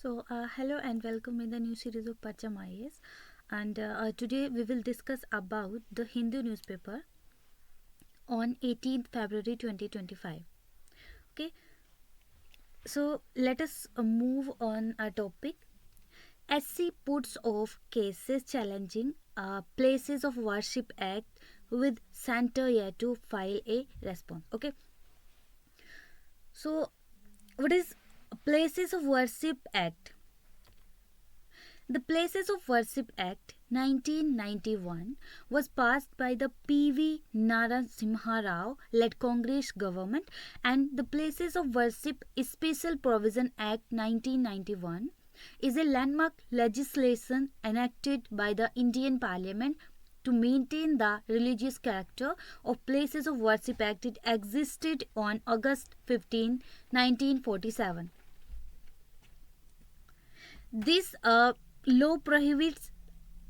Hello and welcome in the new series of Parcham IAS. And today we will discuss about the Hindu newspaper on 18th February 2025. Okay, so let us move on our topic. SC puts off cases challenging Places of Worship Act with center yet to file a response. Okay, so what is Places of Worship Act? The Places of Worship Act 1991 was passed by the P.V. Narasimha Rao led Congress government, and the Places of Worship Special Provision Act 1991 is a landmark legislation enacted by the Indian Parliament to maintain the religious character of Places of Worship Act. It existed on August 15, 1947. This law prohibits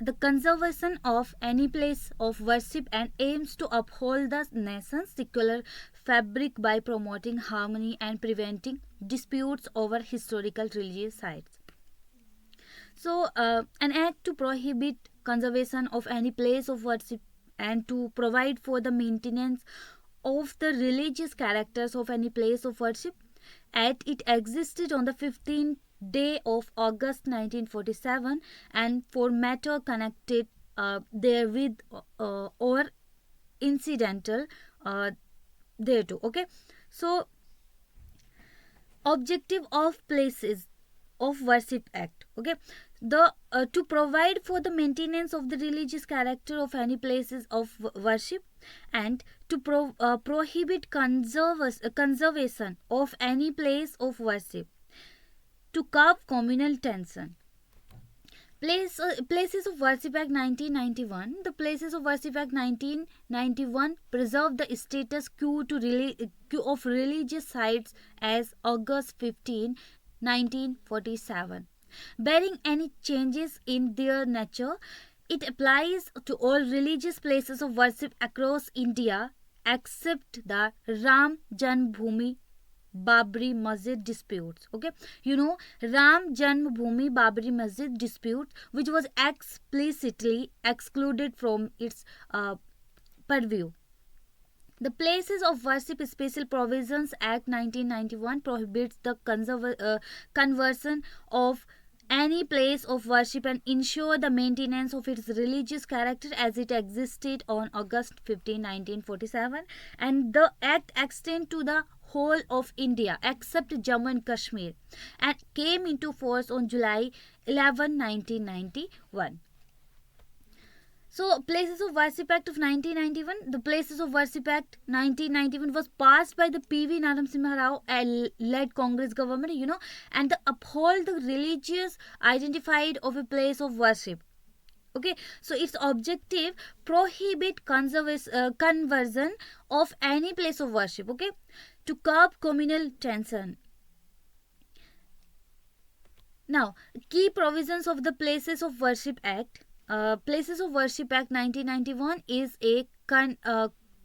the conservation of any place of worship and aims to uphold the nation's secular fabric by promoting harmony and preventing disputes over historical religious sites. So, an act to prohibit conservation of any place of worship and to provide for the maintenance of the religious characters of any place of worship. It existed on the 15th day of August 1947 and for matter connected therewith or incidental thereto. Okay, so objective of Places of Worship Act. Okay, the to provide for the maintenance of the religious character of any places of worship and to prohibit conservation of any place of worship, to curb communal tension. Places of Worship Act 1991. The Places of Worship Act 1991 preserved the status quo of religious sites as August 15, 1947. Bearing any changes in their nature, it applies to all religious places of worship across India except the Ram Janmabhoomi Babri Masjid disputes. Okay, Ram Janmabhoomi Babri Masjid dispute, which was explicitly excluded from its purview. The Places of Worship Special Provisions Act 1991 prohibits the conversion of any place of worship and ensure the maintenance of its religious character as it existed on August 15, 1947, and the act extends to the whole of India except Jammu and Kashmir and came into force on July 11, 1991. So, Places of Worship Act of 1991. The Places of Worship Act 1991 was passed by the P.V. Narasimha Rao led Congress government, and uphold the religious identified of a place of worship. Okay, so its objective prohibit conversion of any place of worship. Okay, to curb communal tension. Now, key provisions of the Places of Worship Act. Places of Worship Act 1991 is a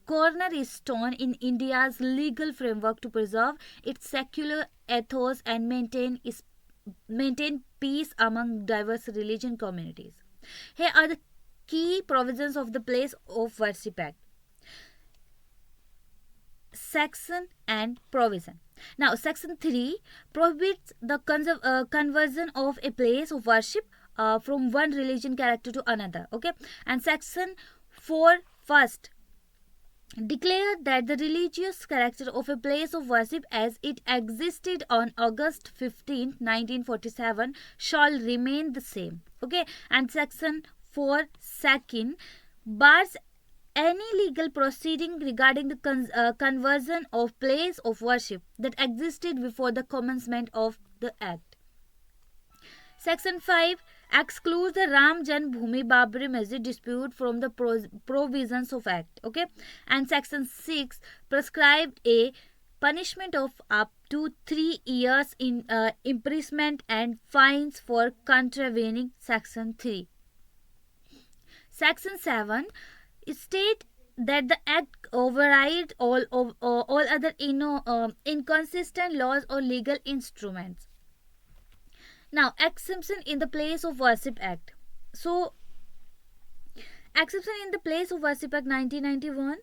cornerstone in India's legal framework to preserve its secular ethos and maintain peace among diverse religion communities. Here are the key provisions of the Place of Worship Act. Section and provision. Now, Section 3 prohibits the conversion of a place of worship from one religion character to another. Okay, and Section 4 first declared that the religious character of a place of worship as it existed on August 15, 1947 shall remain the same. Okay, and Section 4 second bars any legal proceeding regarding the conversion of place of worship that existed before the commencement of the Act. Section 5 excludes the Ram Janmabhoomi Babri Masjid dispute from the provisions of Act. Okay, and Section 6 prescribed a punishment of up to 3 years in imprisonment and fines for contravening Section 3. Section 7 state that the Act overrides all other inconsistent laws or legal instruments. Now, exemption in the place of worship act. So, exception in the place of worship act 1991.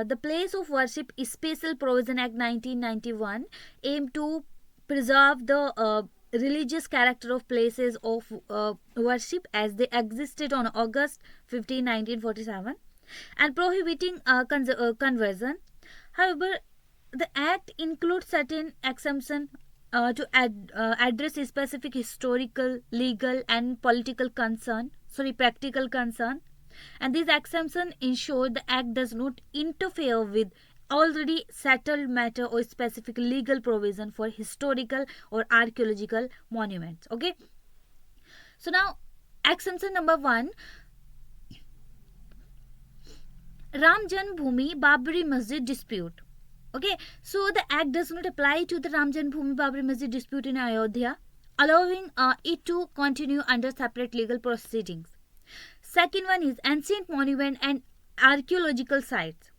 The place of worship special provision act 1991 aim to preserve the religious character of places of worship as they existed on August 15, 1947, and prohibiting conversion. However, the act includes certain exemption to address a specific historical, legal, and practical concern, and these exemptions ensure the act does not interfere with already settled matter or specific legal provision for historical or archaeological monuments. Okay, so now exemption number 1, Ram Janmabhoomi Babri Masjid dispute. Okay, so the act does not apply to the Ram Janmabhoomi Babri Masjid dispute in Ayodhya, allowing it to continue under separate legal proceedings. Second one is ancient monument and archaeological sites.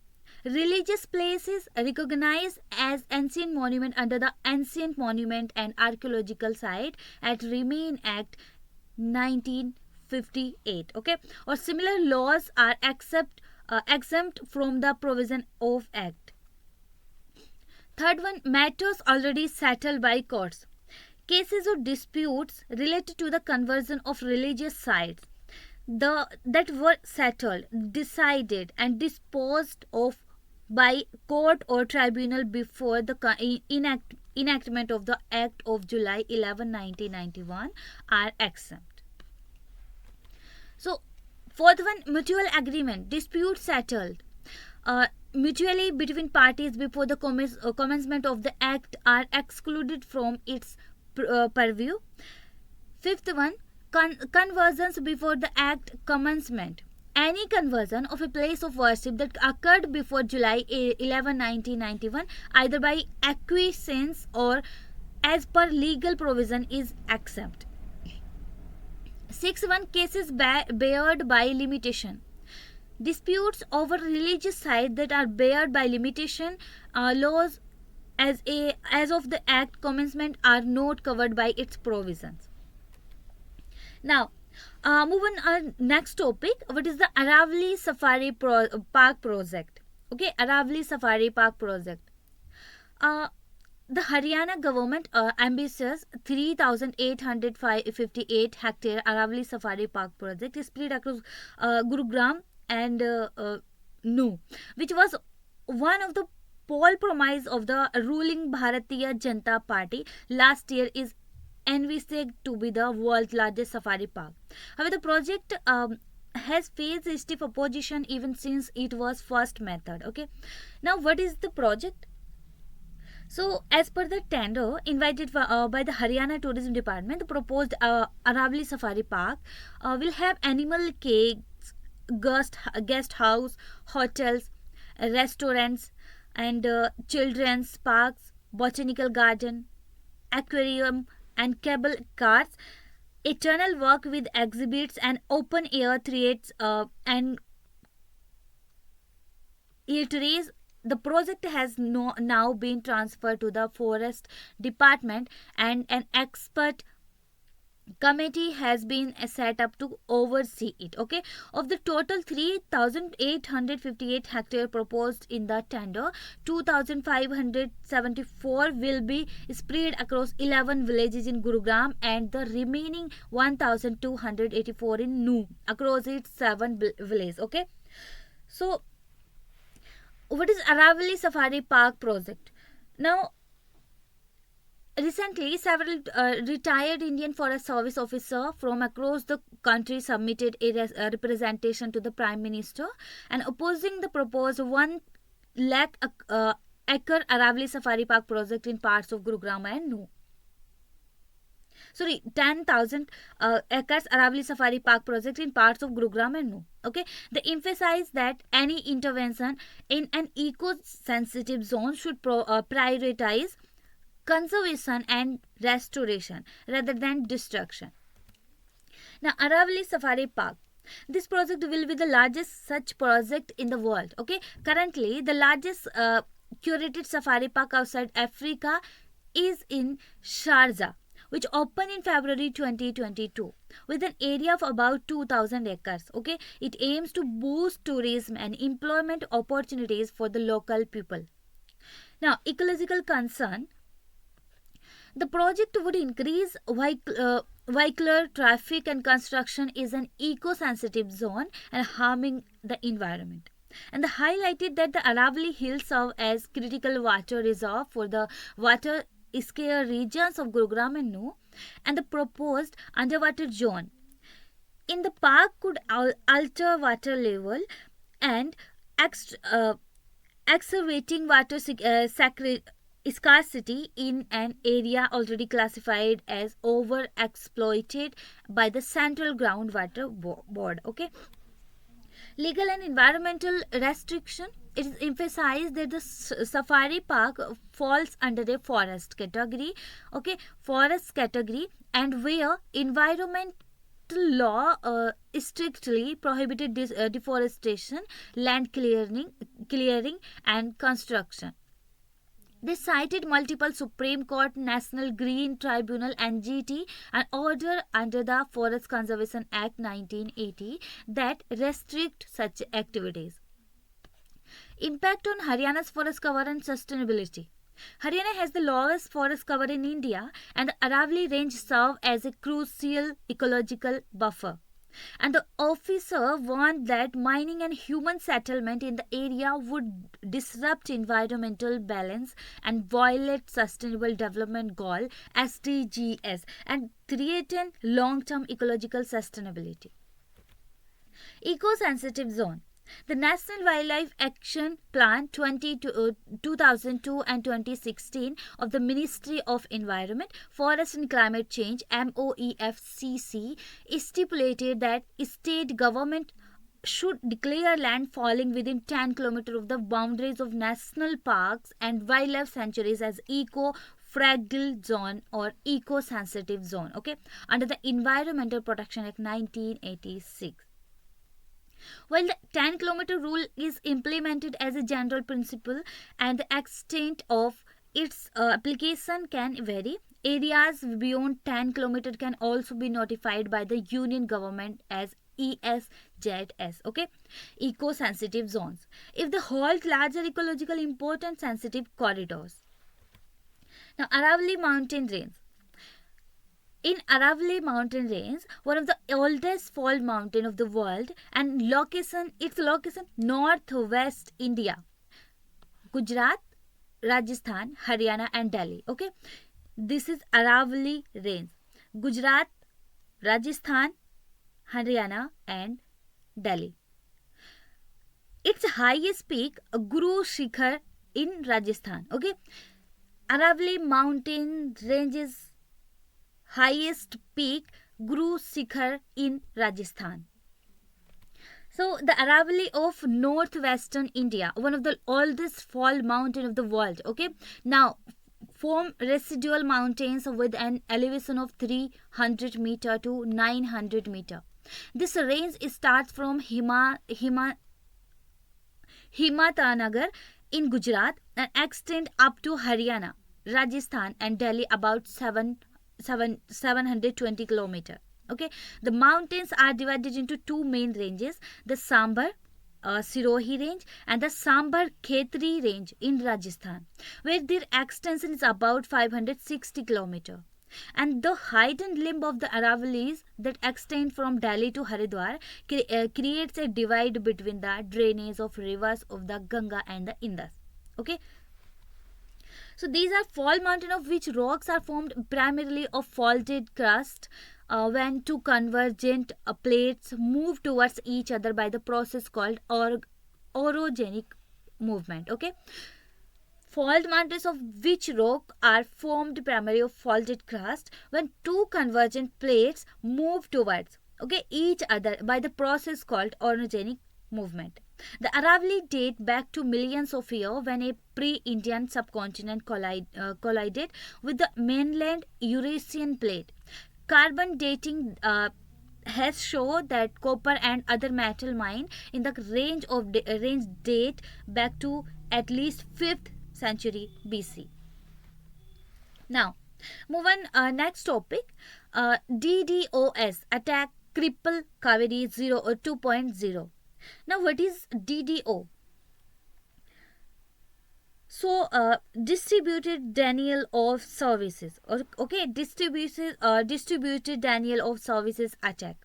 Religious places recognized as ancient monument under the Ancient Monument and Archaeological Site at Remain Act 1958. Okay, or similar laws are exempt from the provision of Act. Third one, matters already settled by courts. Cases or disputes related to the conversion of religious sites that were settled, decided, and disposed of by court or tribunal before the enactment of the Act of July 11, 1991 are exempt. So, fourth one, mutual agreement, dispute settled mutually between parties before the commencement of the Act are excluded from its purview. Fifth one, conversions before the Act commencement. Any conversion of a place of worship that occurred before July 11, 1991, either by acquiescence or as per legal provision, is exempt. Sixth one, cases barred by limitation. Disputes over religious sites that are barred by limitation laws as of the Act commencement are not covered by its provisions. Now, move on our next topic. What is the Aravali Safari Park project? Okay, Aravali Safari Park project. The Haryana government ambitious 3,858 hectare Aravali Safari Park project is spread across Gurugram and Nu, which was one of the poll promise of the ruling Bharatiya Janata Party last year, is envisaged to be the world's largest safari park. However, the project has faced stiff opposition even since it was first method. Okay, now what is the project? So, as per the tender invited by the Haryana Tourism Department, the proposed Aravali Safari Park will have animal cages, guest house, hotels, restaurants, and children's parks, botanical garden, aquarium, and cable cars, eternal walk with exhibits and open air theatres and eateries. The project has now been transferred to the Forest Department, and an expert committee has been set up to oversee it. Okay, of the total 3,858 hectare proposed in the tender, 2,574 will be spread across 11 villages in Gurugram and the remaining 1,284 in Nu across its 7 villages. Okay, so what is Aravali Safari Park project? Now, recently, several retired Indian Forest Service officers from across the country submitted a representation to the Prime Minister and opposing the proposed 1 lakh acre Aravali Safari Park project in parts of Gurugram and Nu. Sorry, 10,000 acres Aravali Safari Park project in parts of Gurugram and Nu. Okay, they emphasize that any intervention in an eco-sensitive zone should prioritize conservation and restoration rather than destruction. Now, Aravali Safari Park. This project will be the largest such project in the world. Okay, currently the largest curated safari park outside Africa is in Sharjah, which opened in February 2022 with an area of about 2000 acres. Okay, it aims to boost tourism and employment opportunities for the local people. Now, ecological concern. The project would increase vehicular traffic and construction is an eco-sensitive zone and harming the environment. And they highlighted that the Aravalli Hills serve as critical water reserve for the water scarce regions of Gurugram and Nu, and the proposed underwater zone in the park could alter water level and exacerbating water scarcity in an area already classified as overexploited by the Central Groundwater Board. Okay. Legal and environmental restriction. It is emphasized that the safari park falls under a forest category. Okay, forest category, and where environmental law strictly prohibited deforestation, land clearing and construction. They cited multiple Supreme Court, National Green Tribunal, NGT, and order under the Forest Conservation Act 1980 that restrict such activities. Impact on Haryana's forest cover and sustainability. Haryana has the lowest forest cover in India, and the Aravalli Range serves as a crucial ecological buffer. And the officer warned that mining and human settlement in the area would disrupt environmental balance and violate Sustainable Development Goal SDGs and threaten long-term ecological sustainability. Eco-sensitive zone. The National Wildlife Action Plan 2002 and 2016 of the Ministry of Environment, Forest and Climate Change MOEFCC stipulated that state government should declare land falling within 10 km of the boundaries of national parks and wildlife sanctuaries as eco-fragile zone or eco-sensitive zone, okay, under the Environmental Protection Act 1986. While the 10 km rule is implemented as a general principle and the extent of its application can vary, areas beyond 10 km can also be notified by the Union Government as ESZS, okay, eco-sensitive zones, if they hold larger ecological important sensitive corridors. Now, Aravalli Mountain Range. In Aravalli Mountain Range, one of the oldest fold mountain of the world and its location northwest India, Gujarat, Rajasthan, Haryana and Delhi. Okay, this is Aravalli Range, Gujarat, Rajasthan, Haryana and Delhi. Its highest peak, Guru Shikhar in Rajasthan. Okay, Aravalli Mountain Range's highest peak, Guru Shikhar in Rajasthan. So the Aravalli of northwestern India, one of the oldest fall mountain of the world, okay, now form residual mountains with an elevation of 300 meter to 900 meter. This range starts from Himatanagar in Gujarat and extend up to Haryana, Rajasthan and Delhi about 720 kilometers. Okay, the mountains are divided into two main ranges, the Sambar Sirohi range and the Sambar Khetri range in Rajasthan, where their extension is about 560 kilometers. And the hidden limb of the Aravallis that extend from Delhi to Haridwar creates a divide between the drainage of rivers of the Ganga and the Indus. Okay. So these are fall mountain of which rocks are formed primarily of faulted crust when two convergent plates move towards each other by the process called orogenic movement. Okay. Fault mountains of which rock are formed primarily of faulted crust when two convergent plates move towards each other by the process called orogenic movement. The Aravalli date back to millions of years when a pre-Indian subcontinent collided with the mainland Eurasian plate. Carbon dating has shown that copper and other metal mine in the range date back to at least 5th century BC. Now, Move on, next topic, DDoS attack cripple Kaveri 2.0. Now what is DDO? So distributed denial of services, okay, distributed denial of services attack.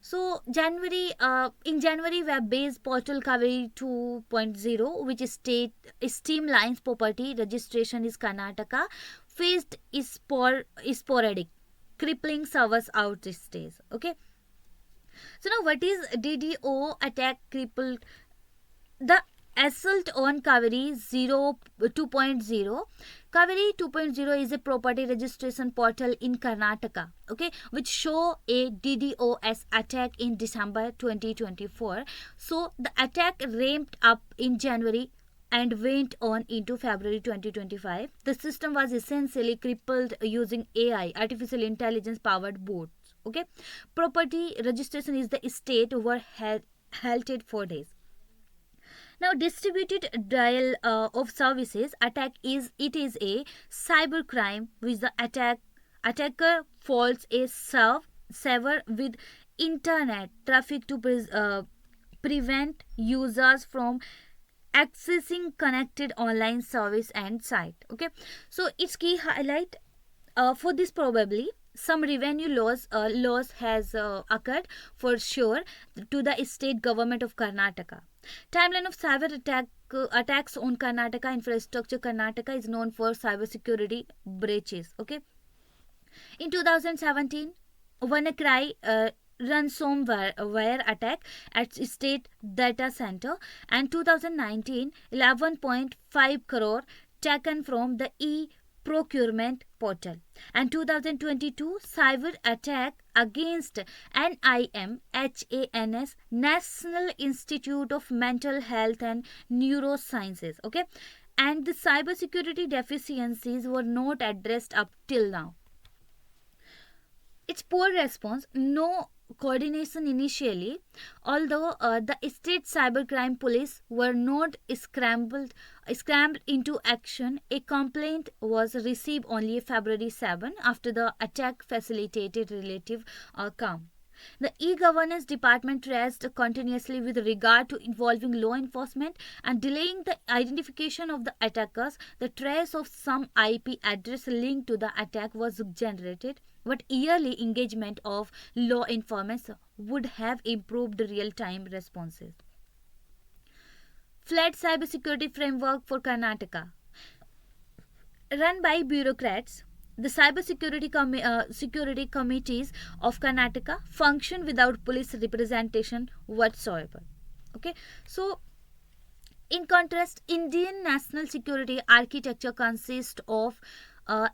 So in January, web-based portal Kaveri 2.0, which is streamlines property registration is Karnataka, faced sporadic crippling servers outages. Okay. So now what is DDO attack crippled? The assault on Kaveri 2.0. Kaveri 2.0 is a property registration portal in Karnataka, okay, which show a DDoS attack in December 2024. So the attack ramped up in January and went on into February 2025. The system was essentially crippled using AI, artificial intelligence powered bots. Okay, property registration is the state were halted for days. Now, distributed denial of services attack is a cyber crime which the attacker faults a server with internet traffic to prevent users from accessing connected online service and site. Okay, so its key highlight for this probably some revenue loss has occurred for sure to the state government of Karnataka. Timeline of cyber attacks on Karnataka infrastructure. Karnataka is known for cybersecurity breaches. Okay, in 2017, WannaCry ransomware attack at state data center, and 2019 11.5 crore taken from the procurement portal, and 2022 cyber attack against NIMHANS, National Institute of Mental Health and Neurosciences. Okay, and the cybersecurity deficiencies were not addressed up till now. Its poor response, no coordination initially, although the state cybercrime police were not scrambled into action. A complaint was received only February 7 after the attack facilitated relative calm. The e-governance department traced continuously with regard to involving law enforcement and delaying the identification of the attackers. The trace of some IP address linked to the attack was generated, but yearly engagement of law enforcement would have improved real-time responses. Flat cybersecurity framework for Karnataka. Run by bureaucrats, the security committees of Karnataka function without police representation whatsoever. Okay, so in contrast, Indian national security architecture consists of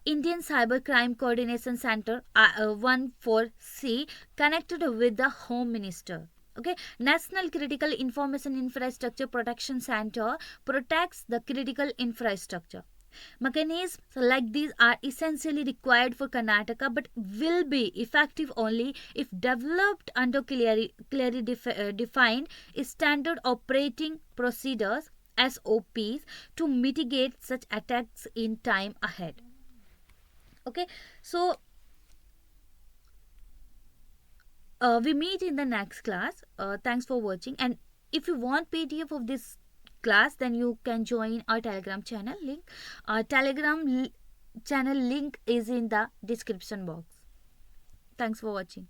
Indian Cybercrime Coordination Center 14C connected with the Home Minister. Okay, National Critical Information Infrastructure Protection Center protects the critical infrastructure. Mechanisms like these are essentially required for Karnataka but will be effective only if developed under clearly defined standard operating procedures SOPs to mitigate such attacks in time ahead. Okay, so we meet in the next class. Thanks for watching, and if you want PDF of this class, then you can join our Telegram channel link. Our Telegram channel link is in the description box. Thanks for watching.